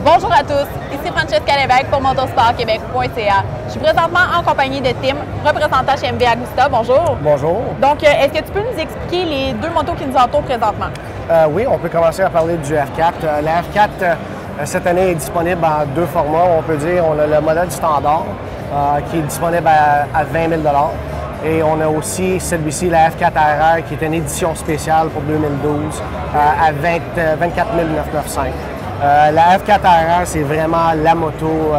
Bonjour à tous, ici Francesca Lévesque pour motorsportquebec.ca. Je suis présentement en compagnie de Tim, représentant chez MV Agusta. Bonjour. Bonjour. Donc, est-ce que tu peux nous expliquer les deux motos qui nous entourent présentement? Oui, on peut commencer à parler du F4. La F4, cette année, est disponible en deux formats. On peut dire on a le modèle standard qui est disponible à 20 000 et on a aussi celui-ci, la F4 RR, qui est une édition spéciale pour 2012 à 24 995. La F4 RR, c'est vraiment la moto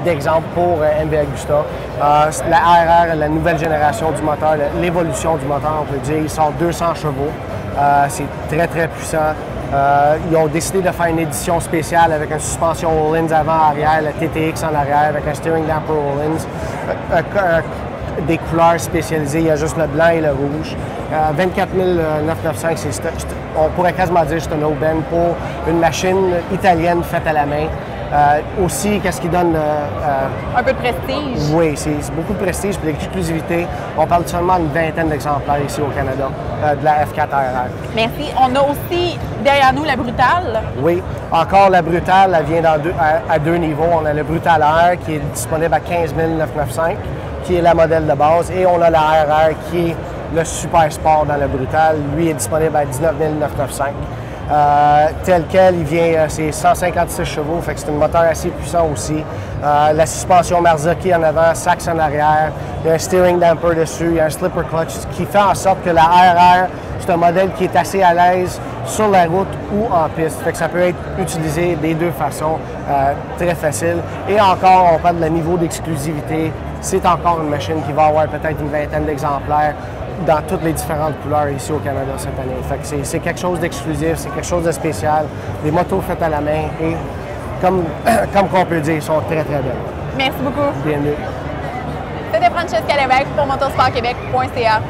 d'exemple pour MV Agusta. La RR, la nouvelle génération du moteur, l'évolution du moteur, on peut dire, il sort 200 chevaux. C'est très, très puissant. Ils ont décidé de faire une édition spéciale avec une suspension Öhlins avant-arrière, la TTX en arrière, avec un steering damper Öhlins, des couleurs spécialisées. Il y a juste le blanc et le rouge. 24 995, on pourrait quasiment dire que c'est un aubaine pour une machine italienne faite à la main. Aussi, qu'est-ce qui donne... un peu de prestige. Oui, c'est beaucoup de prestige et d'exclusivité. On parle seulement d'une vingtaine d'exemplaires ici au Canada de la F4 RR. Merci. On a aussi derrière nous la Brutale. Oui, encore la Brutale, elle vient à deux niveaux. On a le Brutal R qui est disponible à 15 995, qui est la modèle de base, et on a la RR qui est le Super Sport dans le Brutal. Lui est disponible à 19 995. Tel quel, il vient, c'est 156 chevaux, fait que c'est un moteur assez puissant aussi. La suspension Marzocchi en avant, Sachs en arrière, il y a un steering damper dessus, il y a un slipper clutch, ce qui fait en sorte que la RR, c'est un modèle qui est assez à l'aise sur la route ou en piste. Fait que ça peut être utilisé des deux façons, très facile. Et encore, on parle de niveau d'exclusivité. C'est encore une machine qui va avoir peut-être une vingtaine d'exemplaires dans toutes les différentes couleurs ici au Canada cette année. Fait que c'est quelque chose d'exclusif, c'est quelque chose de spécial. Des motos faites à la main et, comme on peut dire, sont très, très belles. Merci beaucoup. Bienvenue. C'était Francesca Lévesque pour motorsportquebec.ca.